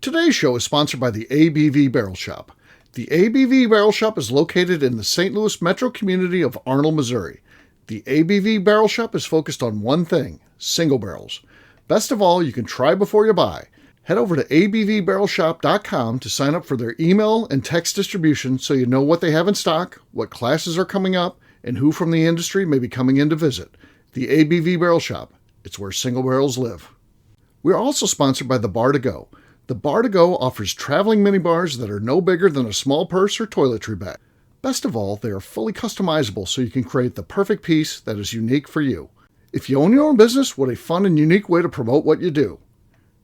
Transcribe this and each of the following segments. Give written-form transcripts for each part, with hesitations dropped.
Today's show is sponsored by the ABV Barrel Shop. The ABV Barrel Shop is located in the St. Louis metro community of Arnold, Missouri. The ABV Barrel Shop is focused on one thing, single barrels. Best of all, you can try before you buy. Head over to abvbarrelshop.com to sign up for their email and text distribution so you know what they have in stock, what classes are coming up, and who from the industry may be coming in to visit. The ABV Barrel Shop. It's where single barrels live. We're also sponsored by the Bar to Go. The Bar to Go offers traveling minibars that are no bigger than a small purse or toiletry bag. Best of all, they are fully customizable so you can create the perfect piece that is unique for you. If you own your own business, what a fun and unique way to promote what you do.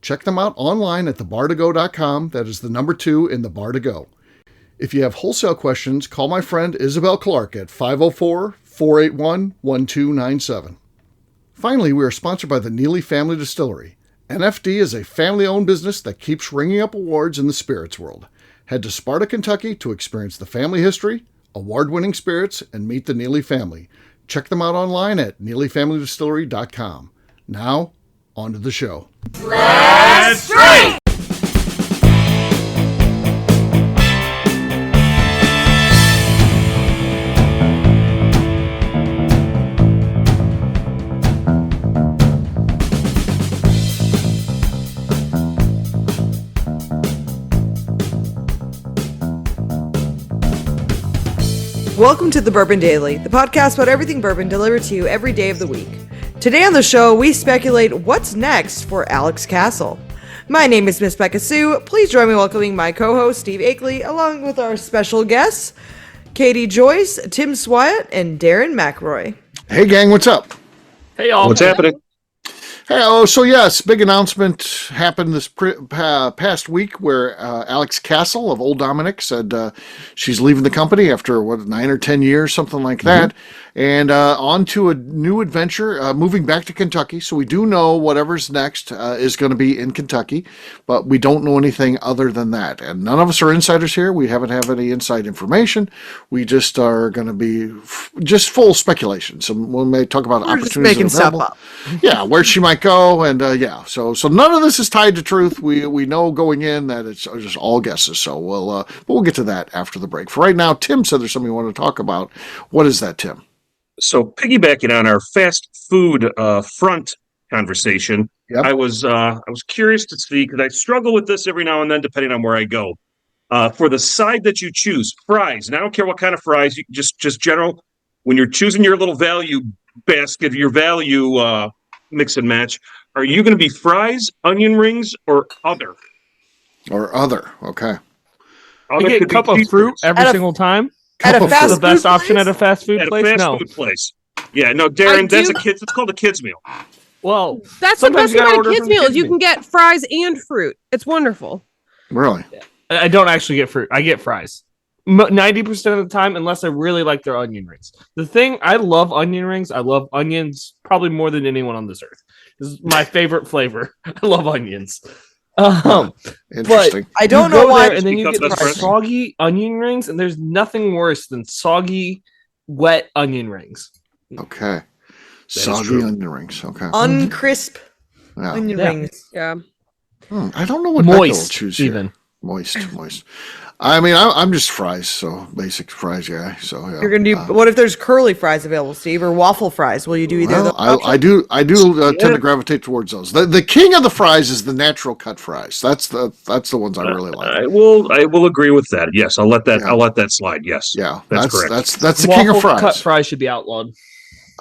Check them out online at thebar2go.com. That is the number 2 in the Bar to Go. If you have wholesale questions, call my friend Isabel Clark at 504-481-1297. Finally, we are sponsored by the Neely Family Distillery. NFD is a family-owned business that keeps ringing up awards in the spirits world. Head to Sparta, Kentucky to experience the family history, award-winning spirits, and meet the Neely family. Check them out online at neelyfamilydistillery.com. Now, on to the show. Let's drink! Welcome to the Bourbon Daily, the podcast about everything bourbon delivered to you every day of the week. Today on the show, we speculate what's next for Alex Castle. My name is Miss Beka Sue. Please join me in welcoming my co-host, Steve Akeley, along with our special guests, Katie Joyce, Tim Swyatt, and Darren McElroy. Hey gang, what's up? Hey y'all. What's happening? Hey, so yes, big announcement happened this past week where Alex Castle of Old Dominque said she's leaving the company after, 9 or 10 years, something like that, and on to a new adventure, moving back to Kentucky. So we do know whatever's next is going to be in Kentucky, but we don't know anything other than that. And none of us are insiders here. We haven't have any inside information. We just are going to be just full speculation. So we may talk about We're opportunities just making stuff up. Yeah, where she might go, and so none of this is tied to truth. We know going in that it's just all guesses. So we'll get to that after the break. For right now, Tim said there's something you want to talk about. What is that, Tim? So piggybacking on our fast food front conversation, Yep. I was curious to see, because I struggle with this every now and then depending on where I go. For the side that you choose, fries, and I don't care what kind of fries, you just general, when you're choosing your little value basket, your value mix and match, are you going to be fries, onion rings, or other? Or other, okay. You get a cup of fruit every single time. At a fast the food best option place? at a fast food At place? a fast No. food place. Yeah, no, Darren, that's it's called a kid's meal. Well, That's the sometimes best you thing gotta about order a kids from meal is kids' you meal. can get fries and fruit. It's wonderful. Really? I don't actually get fruit. I get fries. 90% of the time, unless I really like their onion rings. The thing, I love onion rings. I love onions probably more than anyone on this earth. This is my favorite flavor. I love onions. Interesting. I don't You know go why. there and then you get Because the that's soggy onion rings, and there's nothing worse than soggy, wet onion rings. Okay. is Soggy true. onion rings. Okay. Uncrisp Yeah. onion Yeah. rings. Yeah. I don't know what Becca will Moist, choose here. even. Moist. I mean, I'm just fries, so basic fries guy. So yeah. You're gonna do. What if there's curly fries available, Steve, or waffle fries? Will you do either of those? I do tend to gravitate towards those. The king of the fries is the natural cut fries. That's the ones I really like. I will agree with that. Yes, I'll let that Yeah. I'll let that slide. Yes. Yeah, That's correct. That's the king of Waffle fries. cut fries should be outlawed.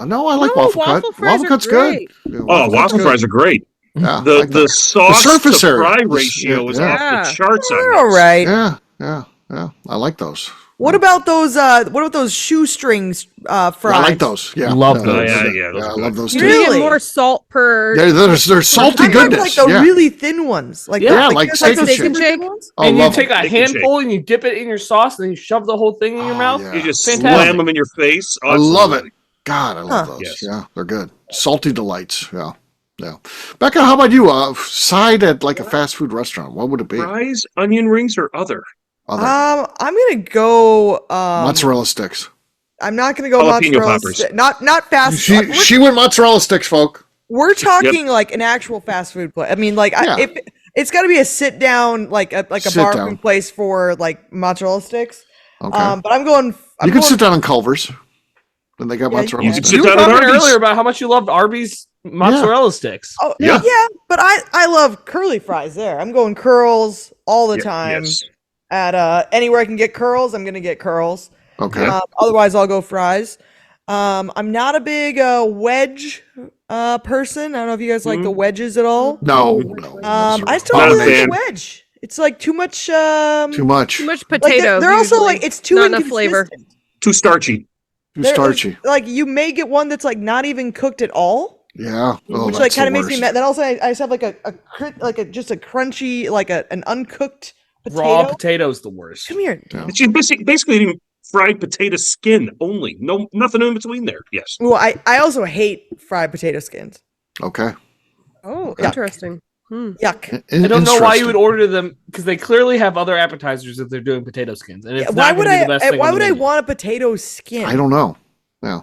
No, I like No, waffle cut. waffle fries Waffle are cut's great. good. Yeah, Oh, waffle cut's fries are great. good. Yeah, I The like that. sauce surface to area. fry The- ratio is yeah. off the charts They're on all this. right. Yeah. I like those. What about those? What about those shoestrings fries? I like those. Yeah, Love those. Yeah, those I are love good. those You're too. gonna Really? get more salt per. Yeah, they're salty I like goodness. the Yeah. really thin ones. Like Yeah, like just steak and those shake. super thin ones? Oh, And you love take them. a Steak and handful and you dip it in your sauce and then you shove the whole thing in your Oh, mouth. yeah. You just Fantastic. slam them in your face. I love it. Absolutely. God, I love Huh. those. Yes. Yeah, they're good. Salty delights. Yeah. Becca, how about you? Side at like a fast food restaurant. What would it be? Fries, onion rings, or other? Other I'm gonna go. mozzarella sticks. I'm not gonna go Jalapeno mozzarella. poppers. Not fast. She went mozzarella sticks, folk. We're talking like an actual fast food place. I mean, like Yeah. It's got to be a sit down, like a Sit barbecue down. place for like mozzarella sticks. Okay. But I'm going. You can sit down on Culver's. And they got Yeah, mozzarella you can sticks. sit You were down at talking Arby's. earlier about how much you loved Arby's mozzarella sticks. Oh Yeah. yeah, but I love curly fries there. I'm going curls all the time. Yes. At anywhere I can get curls, I'm gonna get curls. Okay. Otherwise, I'll go fries. I'm not a big wedge person. I don't know if you guys like the wedges at all. No. I still Not a really like fan. the wedge. It's like too much. Too much. Too much Like potato. they're also like it's too not enough flavor. inconsistent. Too starchy. Too They're- starchy. Like you may get one that's like not even cooked at all, Yeah. Oh, which that's like kind of the makes me worst. mad. Then also I just have like just a crunchy like an uncooked potato. Raw potato's the worst. Come here. It's just basically eating fried potato skin only. No, nothing in between there. Yes. Well, I also hate fried potato skins. Okay. Oh, Yuck. interesting. Yuck. I don't know why you would order them because they clearly have other appetizers if they're doing potato skins, and it's Why not would going to be I? the best thing. Why on the would I menu. want a potato skin? I don't know. Yeah.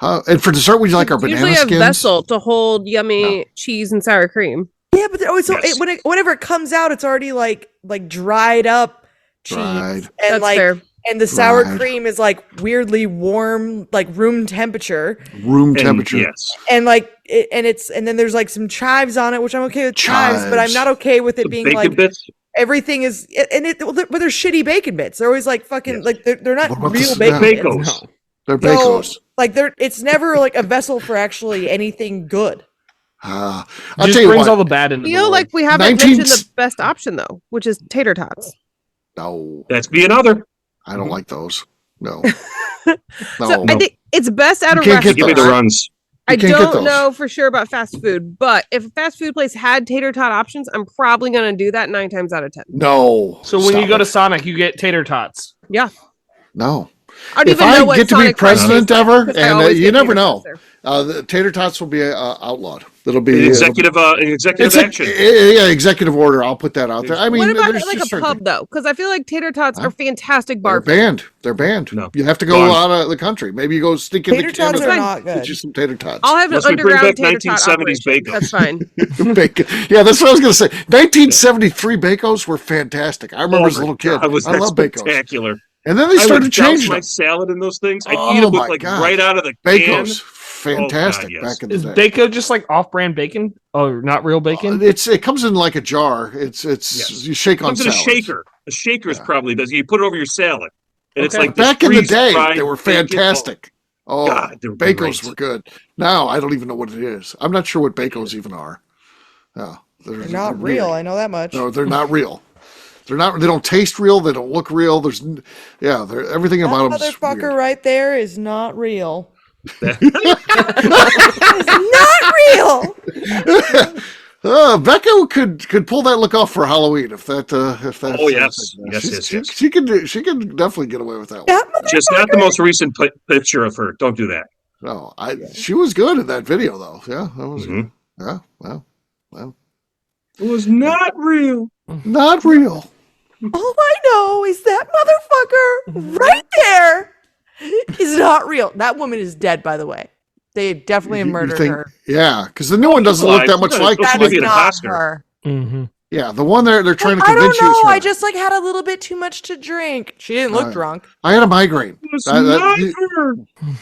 And for dessert, would you like our banana Usually a skins? vessel to hold yummy cheese and sour cream. Yeah, but they're always so Yes. whenever it comes out, it's already like dried up cheese, Dried. and That's like fair. and the sour Dried. cream is like weirdly warm, like room temperature, Room And temperature. yes. and like and then there's like some chives on it, which I'm okay with chives, but I'm Chives. not okay with it The being bacon like bits. everything is but they're shitty bacon bits. They're always like fucking Yes. like they're not What about real the bacon bits. Bacos. No. They're No, bacos. like it's never like a vessel for actually anything good. I'll Just tell you brings what. all the bad into the Feel world. like we haven't 19 mentioned the best option though, which is tater tots. No, That's be another. I don't like those. No. So No. I think it's best at You a can't get Give me restaurant. the runs. I You can't get don't those. know for sure about fast food, but if a fast food place had tater tot options, I'm probably going to do that 9 times out of 10. No. So when Stop you go it. to Sonic, you get tater tots. Yeah. No. I don't If even know I what get to be Sonic Fries president tastes like, ever, 'cause I and always you get never tater tots know, there. the tater tots will be outlawed. It'll be An executive It's action. executive order. I'll put that out there. I mean, What about there's like a just certain pub things. though? Because I feel like tater tots are fantastic They're bar food. banned. They're banned. No. You have to go Gone. out of the country. Maybe you go sneak into Tater tots Canada. are not Get good. you some tater tots. I'll have an Unless we bring underground back tater tot 1970s operation. bacon. That's fine. Bacon. Yeah, that's what I was going to say. 1973 Bacos were fantastic. I remember as a little kid. Was I love Bacos. spectacular. And then they I started would douse changing my them. salad in those things. I'd Oh eat them my with like God. right out of the Bacos, can. fantastic yes. back in the Is day. Bako just like off-brand bacon? Oh, not real bacon? It comes in like a jar. It's Yes. you shake It on comes in a salads. shaker. A shaker is probably does. You put it over your salad, and it's Okay. like this Back in the day, freeze-dried they were bacon. fantastic. Oh, God, they were Bacos great. were good. Now I don't even know what it is. I'm not sure what Bacos even are. No, They're not real. I know that much. No, they're not real. They're not. They don't taste real. They don't look real. Everything That about them is motherfucker weird. right there is not real. It's not real. Becca could pull that look off for Halloween if that. Oh, yes. Yes, She's- yes. She can definitely get away with that one. That Just not the most recent picture of her. Don't do that. No, she was good in that video though. Yeah, that was Mhm. yeah. Well, It was not real. not real. all I know is that motherfucker right there is not real. That woman is dead, by the way. They definitely have You murdered think- her. Yeah, because the new one doesn't look that much Alive. like. That's That Maybe is an not imposter. her. Mm-hmm. Yeah, the one they're trying to I don't convince you. is know. her. I just like had a little bit too much to drink. She didn't look drunk. I had a migraine. It was That- not you- her.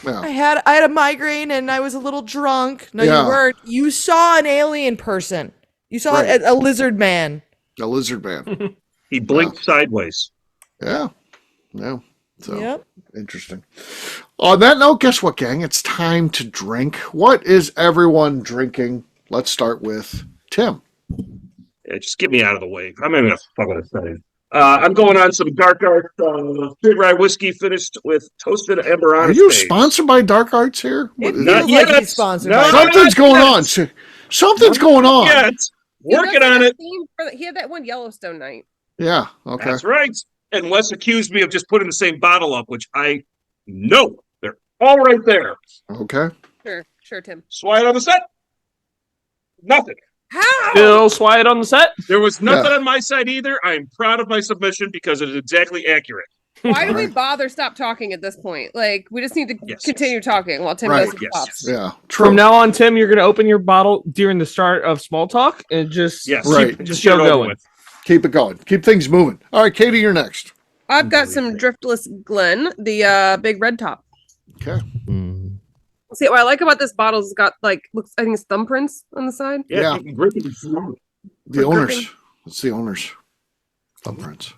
Yeah. I had a migraine and I was a little drunk. No, Yeah. you weren't. You saw an alien person. You saw Right. a lizard man. A lizard man. He blinked sideways. Yeah. So Yep. interesting. On that note, guess what, gang? It's time to drink. What is everyone drinking? Let's start with Tim. Yeah, just get me out of the way. I'm not even gonna say. I'm going on some Dark Art straight rye whiskey finished with toasted Eberron. Are you sponsored by Dark Arts here? What is Not Feels yet. like he's sponsored No. by Something's going on. Yes. Something's going on. Yet. Working on it. He had that one Yellowstone night. Yeah. Okay. That's right. And Wes accused me of just putting the same bottle up, which I know. They're all right there. Okay. Sure, Tim. Swat on the set. Nothing. How? Bill Swyatt on the set. There was nothing Yeah. on my side either. I'm proud of my submission because it is exactly accurate. Why do we Alright. bother stop talking at this point? Like, we just need to Yes. continue talking while Tim Right. does his Yes. pops. Yeah. From now on, Tim, you're going to open your bottle during the start of small talk and just Yes. Right. keep the Just show get it over going. with. Keep it going. Keep things moving. All right, Katie, you're next. I've got some Driftless Glen, the big red top. Okay. See, what I like about this bottle is it's got I think it's thumbprints on the side. Yeah. You can grip it and slow it. The owners. It's the owners. Thumbprints.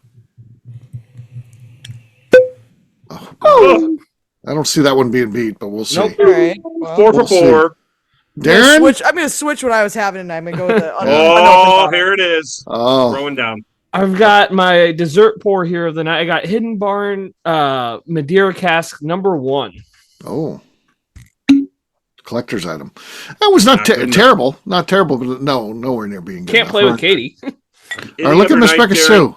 Oh. I don't see that one being beat, but we'll see. Nope. All right. Well, 4 We'll for 4. Darren? I'm gonna switch what I was having, and I'm gonna go with the unopened Oh, bottle. here it is. Oh. Throwing down. I've got my dessert pour here of the night. I got Hidden Barn Madeira Cask #1. Oh. Collector's item. That was not Not good enough. terrible. Not terrible, but nowhere near being good Can't enough. play with Katie. All right, look at Any Miss other Beka night, Sue.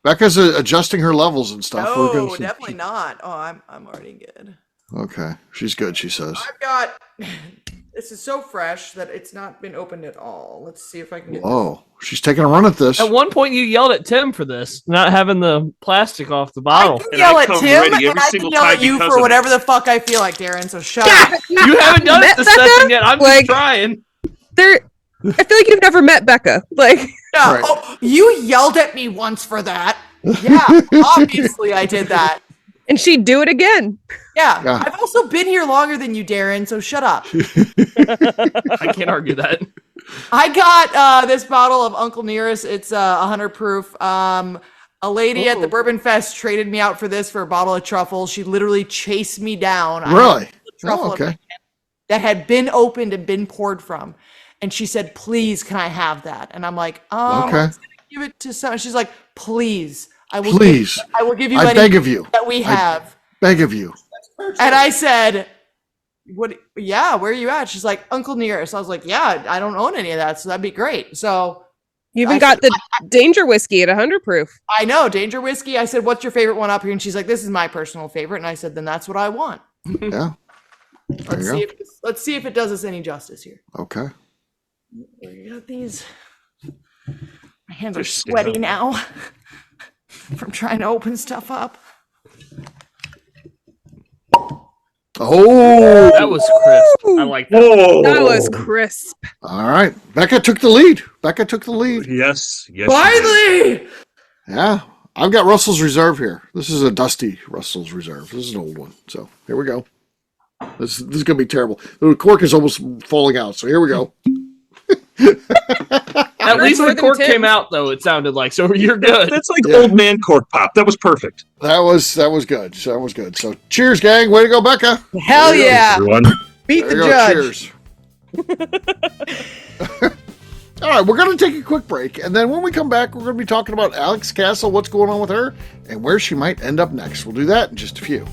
Becca's adjusting her levels and stuff. We're No, gonna see. definitely not. Oh, I'm already good. Okay. She's good, she says. I've got. This is so fresh that it's not been opened at all. Let's see if I can get. Whoa. She's taking a run at this. At one point, you yelled at Tim for this, not having the plastic off the I bottle. can And yell I at come Tim, ready and every I can single yell time at you because for of whatever it. the fuck I feel like, Darren. So shut up. You haven't done Met the Becca? session yet. I'm Like- just trying. I feel like you've never met Becca. Like, Yeah. Right. Oh, you yelled at me once for that. Yeah, obviously I did that. and she'd do it again. Yeah. Yeah. I've also been here longer than you, Darren, so shut up. I can't argue that. I got this bottle of Uncle Nearest. It's 100 proof. A lady at the Bourbon Fest traded me out for this for a bottle of truffles. She literally chased me down. I had Really? a truffle Oh, okay. that had been opened and been poured from. And she said, please, can I have that? And I'm like, Okay. I'm gonna give it to someone. She's like, please. I will Please. I will give you I any beg of you. that we have. Beg of you. And I said, "What? Yeah, where are you at?" She's like, "Uncle Nearest." I was like, "Yeah, I don't own any of that, so that'd be great." So You even I got the Danger Whiskey at 100 proof. I know Danger Whiskey. I said, "What's your favorite one up here?" And she's like, "This is my personal favorite." And I said, "Then that's what I want." Yeah. Let's you see if let's see if it does us any justice here. Okay. We got these. My hands are Just stand sweaty up. now from trying to open stuff up. Oh. That was crisp. I like that. Oh, That was crisp. All right. Becca took the lead. Becca took the lead. Yes. Yes. Finally! Yeah. I've got Russell's Reserve here. This is a dusty Russell's Reserve. This is an old one. So here we go. This is going to be terrible. The cork is almost falling out. So here we go. At least more the than cork Tim. came out, though, it sounded like. So you're good. That's like Yeah. old man cork pop. That was perfect. That was good. That was good. So cheers, gang. Way to go, Becca. Hell There you go. yeah! Everyone. Beat There the you go. judge. Cheers. All right, we're going to take a quick break. And then when we come back, we're going to be talking about Alex Castle, what's going on with her, and where she might end up next. We'll do that in just a few.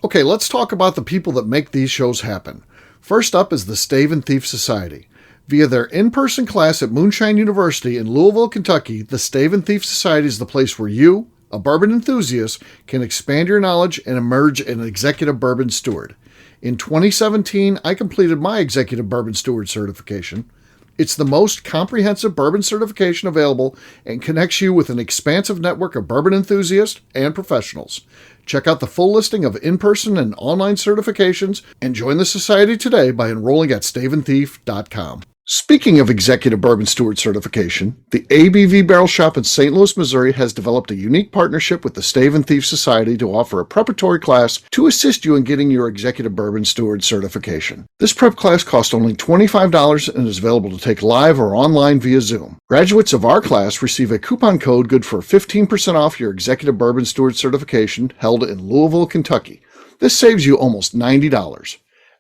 Okay, let's talk about the people that make these shows happen. First up is the Stave and Thief Society. Via their in-person class at Moonshine University in Louisville, Kentucky, the Stave and Thief Society is the place where you, a bourbon enthusiast, can expand your knowledge and emerge an executive bourbon steward. In 2017, I completed my executive bourbon steward certification. It's the most comprehensive bourbon certification available and connects you with an expansive network of bourbon enthusiasts and professionals. Check out the full listing of in-person and online certifications and join the society today by enrolling at staveandthief.com. Speaking of executive bourbon steward certification, the ABV Barrel Shop in St. Louis, Missouri has developed a unique partnership with the Stave and Thief Society to offer a preparatory class to assist you in getting your executive bourbon steward certification. This prep class costs only $25 and is available to take live or online via Zoom. Graduates of our class receive a coupon code good for 15% off your executive bourbon steward certification held in Louisville, Kentucky. This saves you almost $90.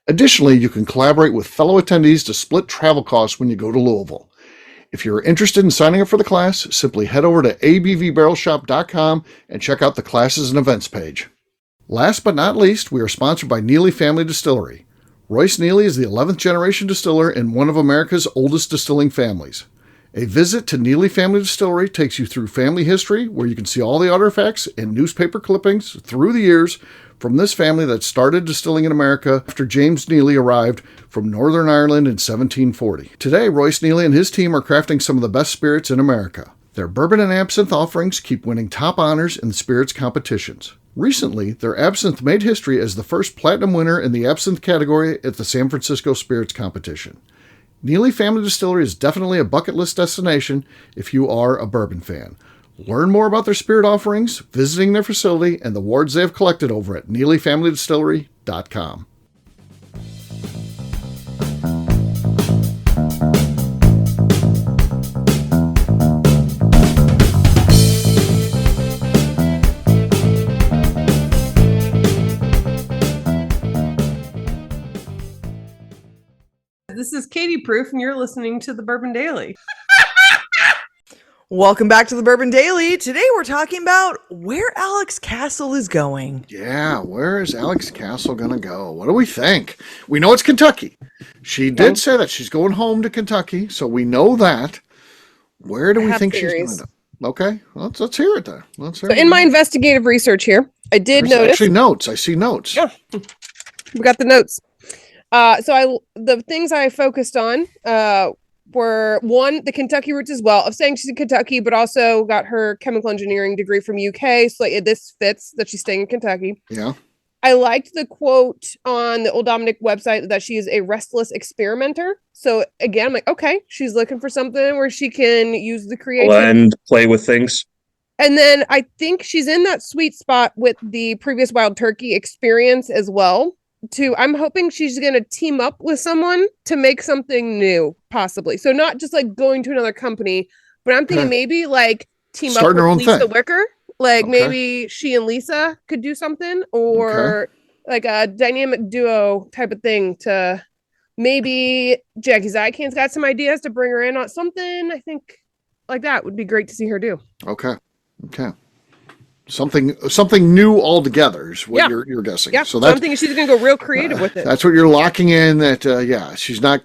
Additionally, you can collaborate with fellow attendees to split travel costs when you go to Louisville. If you're interested in signing up for the class, simply head over to abvbarrelshop.com and check out the classes and events page. Last but not least, we are sponsored by Neely Family Distillery. Royce Neely is the 11th generation distiller in one of America's oldest distilling families. A visit to Neely Family Distillery takes you through family history, where you can see all the artifacts and newspaper clippings through the years from this family that started distilling in America after James Neely arrived from Northern Ireland in 1740. Today, Royce Neely and his team are crafting some of the best spirits in America. Their bourbon and absinthe offerings keep winning top honors in the spirits competitions. Recently, their absinthe made history as the first platinum winner in the absinthe category at the San Francisco Spirits Competition. Neely Family Distillery is definitely a bucket list destination if you are a bourbon fan. Learn more about their spirit offerings, visiting their facility, and the awards they have collected over at NeelyFamilyDistillery.com. This is Katie Proof, and you're listening to the Bourbon Daily. Welcome back to the Bourbon Daily. Today we're talking about where Alex Castle is going. Yeah, where is Alex Castle going to go? What do we think? We know it's Kentucky. She did say that she's going home to Kentucky, so we know that. Where do we think she's going to go? Okay, let's hear it then. So in my investigative research here, I did notice. Actually, notes. I see notes. Yeah, we got the notes. The things I focused on were, one, the Kentucky roots as well, of saying she's in Kentucky, but also got her chemical engineering degree from UK. So this fits that she's staying in Kentucky. Yeah. I liked the quote on the Old Dominque website that she is a restless experimenter. So again, I'm like, okay, she's looking for something where she can use the creativity and play with things. And then I think she's in that sweet spot with the previous Wild Turkey experience as well. I'm hoping she's going to team up with someone to make something new, possibly. So not just like going to another company, but I'm thinking maybe like team Starting up with Lisa thing. Wicker. Like maybe she and Lisa could do something, or like a dynamic duo type of thing. To maybe Jackie Zykan's got some ideas to bring her in on something. I think like that would be great to see her do. Okay. Something new altogether is what you're guessing. Yeah. So I'm thinking she's going to go real creative with it. That's what you're locking in. That she's not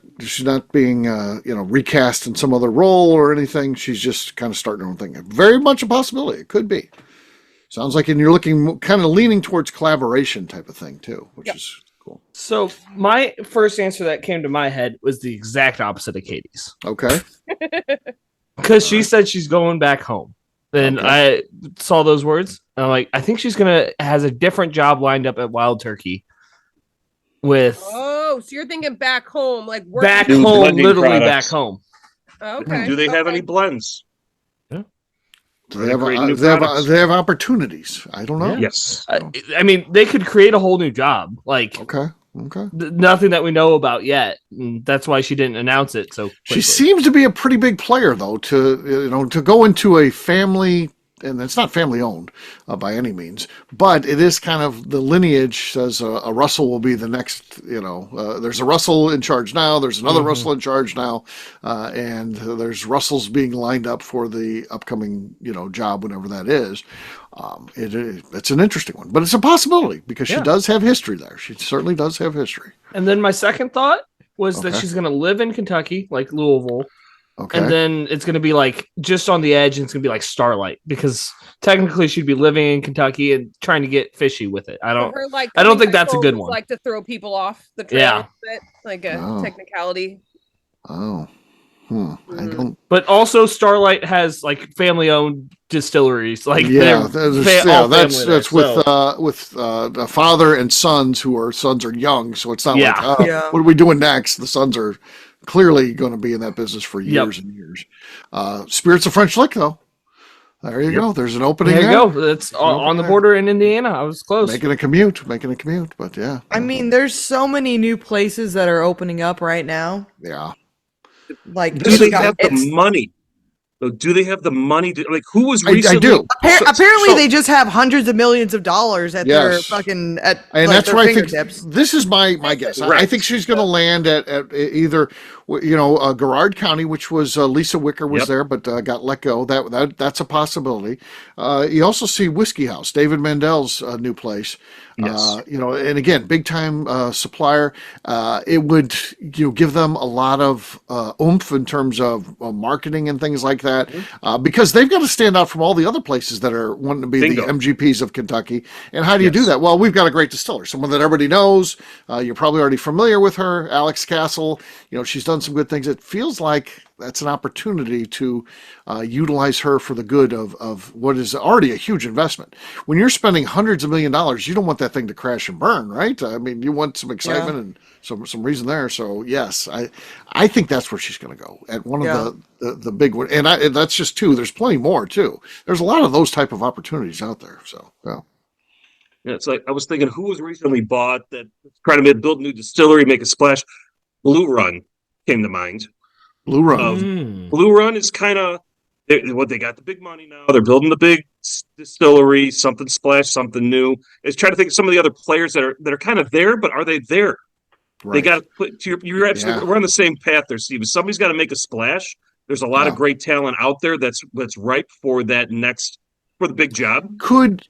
being recast in some other role or anything. She's just kind of starting her own thing. Very much a possibility. It could be. Sounds like, and you're looking kind of leaning towards collaboration type of thing too, which is cool. So my first answer that came to my head was the exact opposite of Katie's. Okay. Because she said she's going back home. Then I saw those words, and I'm like, I think she's has a different job lined up at Wild Turkey. So you're thinking back home, like back home, literally products. Back home. Okay. Do they have any blends? Yeah. Do they have opportunities? I don't know. Yes. I mean, they could create a whole new job. Like, nothing that we know about yet. And that's why she didn't announce it. So she seems to be a pretty big player, though. To go into a family, and it's not family owned by any means, but it is kind of the lineage says a Russell will be the next. There's a Russell in charge now. There's another Russell in charge now, and there's Russells being lined up for the upcoming job whenever that is. It's an interesting one, but it's a possibility because she does have history there. She certainly does have history. And then my second thought was that she's going to live in Kentucky, like Louisville. Okay. And then it's going to be like just on the edge, and it's going to be like Starlight, because technically she'd be living in Kentucky and trying to get fishy with it. I don't think that's a good one. Like to throw people off the trail, like a technicality. Oh. I don't. But also, Starlight has like family-owned distilleries. Like that's with the father and sons sons are young, so it's not what are we doing next? The sons are clearly going to be in that business for years and years. Spirits of French Lick, though. There you go. There's an opening. There you go. It's on the border in Indiana. I was close. Making a commute, but yeah. I mean, there's so many new places that are opening up right now. Yeah. Do they have the money So do they have the money to who was I recently? do. Apparently, they just have hundreds of millions of dollars at their fucking that's their where I think fingertips. this is my guess. Right. I think she's going to land at either Garrard County, which was Lisa Wicker was there, but got let go. That's a possibility. You also see Whiskey House, David Mandel's new place. Yes. And again, big time supplier. It would give them a lot of oomph in terms of marketing and things like that, because they've got to stand out from all the other places that are wanting to be the MGPs of Kentucky. And how do you do that? Well, we've got a great distiller, someone that everybody knows. You're probably already familiar with her, Alex Castle. She's done some good things. It feels like that's an opportunity to utilize her for the good of what is already a huge investment. When you're spending hundreds of $1 millions, you don't want that thing to crash and burn, right? I mean, you want some excitement and some reason there. So yes, I think that's where she's going to go, at one of the big one. And that's just two. There's plenty more too. There's a lot of those type of opportunities out there. So Yeah, it's like I was thinking, who was recently bought that trying to build a new distillery, make a splash? Blue Run came to mind. Blue Run. Blue Run is kind of they got the big money now. They're building the big distillery, something splash, something new. It's trying to think of some of the other players that are kind of there, but are they there? Right. They got to put. You're absolutely. We're on the same path there, Steve. Somebody's got to make a splash. There's a lot of great talent out there that's ripe for that for the big job. Could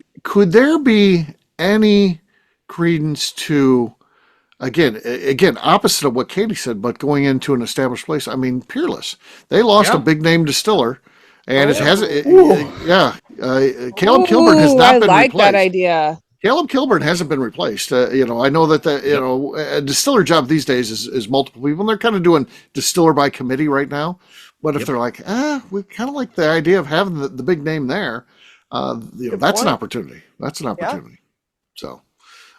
there be any credence to? Again, opposite of what Katie said, but going into an established place. I mean, Peerless. They lost a big name distiller, and Caleb Kilburn has not been replaced. I like that idea. Caleb Kilburn hasn't been replaced. I know that a distiller job these days is multiple people, and they're kind of doing distiller by committee right now. But if they're like, we kind of like the idea of having the big name there, that's an opportunity. That's an opportunity. So.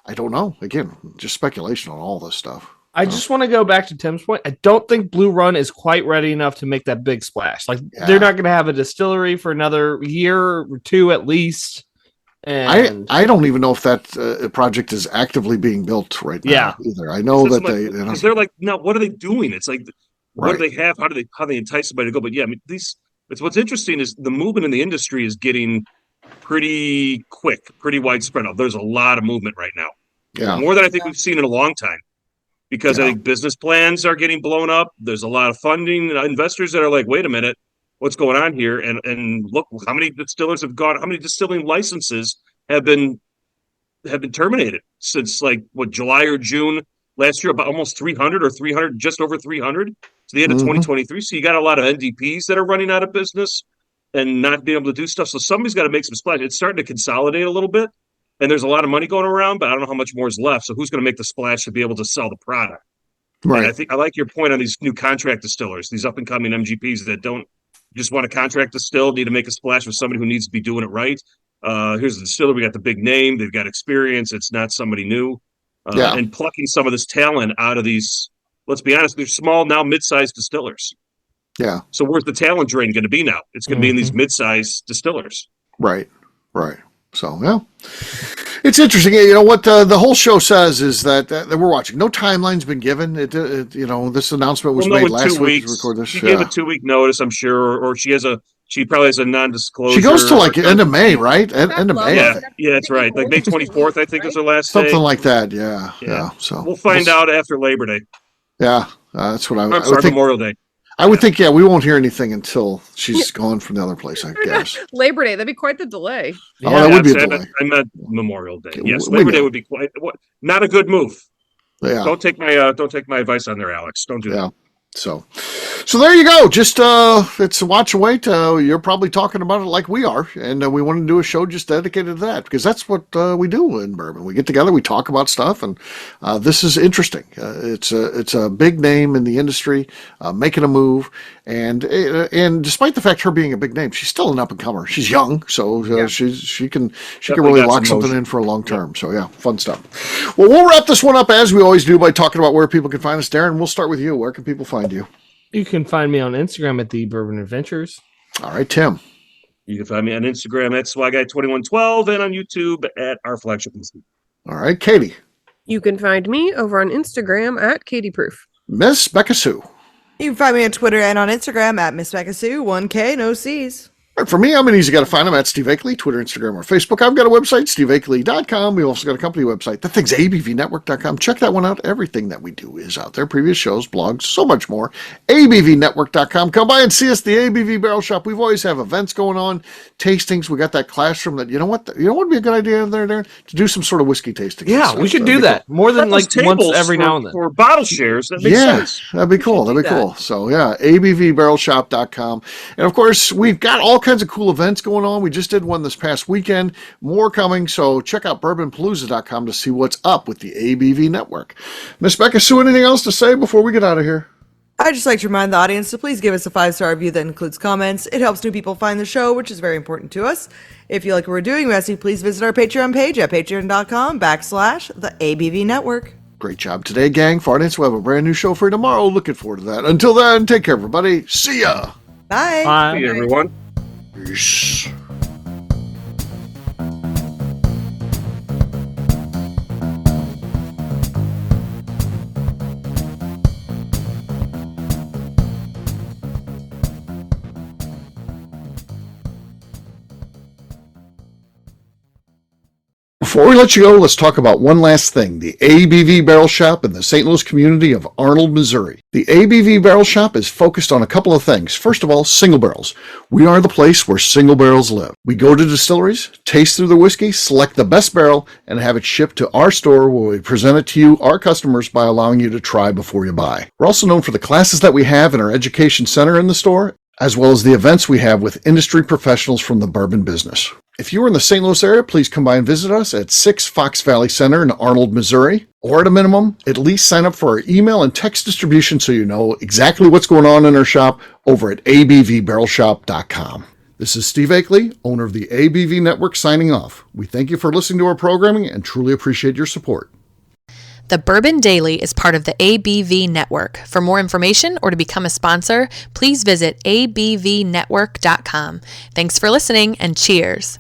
I don't know. Again, just speculation on all this stuff. I just want to go back to Tim's point. I don't think Blue Run is quite ready enough to make that big splash. They're not going to have a distillery for another year or two at least. And I don't even know if that project is actively being built right now either. I know that they're like, no, what are they doing? It's like, what do they have? How do they entice somebody to go? But it's what's interesting is the movement in the industry is getting pretty quick, pretty widespread. There's a lot of movement right now. Yeah. More than I think we've seen in a long time. Because I think business plans are getting blown up. There's a lot of funding, investors that are like, wait a minute, what's going on here? And look, how many distillers have gone, how many distilling licenses have been terminated since July or June last year, about almost 300 or 300, just over 300 to the end of 2023. So you got a lot of NDPs that are running out of business and not being able to do stuff. So somebody's got to make some splash. It's starting to consolidate a little bit, and there's a lot of money going around, but I don't know how much more is left. So who's going to make the splash to be able to sell the product? Right. And I like your point on these new contract distillers, these up and coming MGPs that don't just want to contract distill, need to make a splash with somebody who needs to be doing it right. Here's the distiller. We got the big name. They've got experience. It's not somebody new. And plucking some of this talent out of these, let's be honest, they're small, now mid-sized distillers. Yeah. So where's the talent drain going to be now? It's going to be in these mid-sized distillers. Right. So, it's interesting. You know what the whole show says is that we're watching. No timeline's been given. This announcement was made last week to record this. She gave a 2-week notice, I'm sure, or she probably has a non-disclosure. She goes to end of May, right? End of May. Yeah, that's right. Like May 24th, I think is her last day. Something like that. Yeah. So we'll find out after Labor Day. Yeah, that's what I would think. Memorial Day. I would think, we won't hear anything until she's gone from the other place, I guess. Labor Day, that'd be quite the delay. That would be a delay. I meant Memorial Day. Yes, Labor Day would be not a good move. Yeah. Don't take my advice on there, Alex. Don't do that. So there you go. Just it's a watch and wait. You're probably talking about it like we are, and we want to do a show just dedicated to that because that's what we do in Bourbon. We get together, we talk about stuff, and this is interesting. It's a big name in the industry, making a move, and despite the fact her being a big name, she's still an up and comer. She's young, so she can really lock something in for a long term. So fun stuff. Well, we'll wrap this one up as we always do by talking about where people can find us. Darren, we'll start with you. Where can people find you? You can find me on Instagram at the Bourbon Adventures. All right, Tim. You can find me on Instagram at SwagGuy2112 and on YouTube at Our Flagship Institute. All right, Katie. You can find me over on Instagram at Katie Proof. Miss Beka Sue. You can find me on Twitter and on Instagram at Miss Beka Sue, 1K, no C's. Right, for me, I'm an easy guy to find. I'm at Steve Akeley, Twitter, Instagram, or Facebook. I've got a website, steveakeley.com. We've also got a company website. That thing's abvnetwork.com. Check that one out. Everything that we do is out there. Previous shows, blogs, so much more. abvnetwork.com. Come by and see us, the ABV Barrel Shop. We've always have events going on, tastings. We got that classroom that, you know what would be a good idea there, Darren? To do some sort of whiskey tasting. Yeah, we should do that. More than like once every now and then. For bottle shares, that makes sense. That'd be cool. That'd be cool. So, yeah, abvbarrelshop.com. And, of course, we've got all kinds of cool events going on. We just did one this past weekend. More coming, so check out bourbonpalooza.com to see what's up with the ABV network. Miss Beka Sue, anything else to say before we get out of here? I'd just like to remind the audience to please give us a 5-star review that includes comments. It helps new people find the show, which is very important to us. If you like what we're doing, we ask you please visit our Patreon page at patreon.com/the ABV network. Great job today, gang. For audience, we'll have a brand new show for you tomorrow. Looking forward to that. Until then, take care, everybody. See ya. Bye. Bye. Hey, everyone. Peace. Before we let you go, let's talk about one last thing, the ABV Barrel Shop in the St. Louis community of Arnold, Missouri. The ABV Barrel Shop is focused on a couple of things. First of all, single barrels. We are the place where single barrels live. We go to distilleries, taste through the whiskey, select the best barrel, and have it shipped to our store where we present it to you, our customers, by allowing you to try before you buy. We're also known for the classes that we have in our education center in the store, as well as the events we have with industry professionals from the bourbon business. If you are in the St. Louis area, please come by and visit us at 6 Fox Valley Center in Arnold, Missouri. Or at a minimum, at least sign up for our email and text distribution so you know exactly what's going on in our shop over at abvbarrelshop.com. This is Steve Akeley, owner of the ABV Network, signing off. We thank you for listening to our programming and truly appreciate your support. The Bourbon Daily is part of the ABV Network. For more information or to become a sponsor, please visit abvnetwork.com. Thanks for listening and cheers.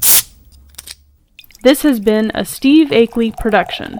This has been a Steve Akeley production.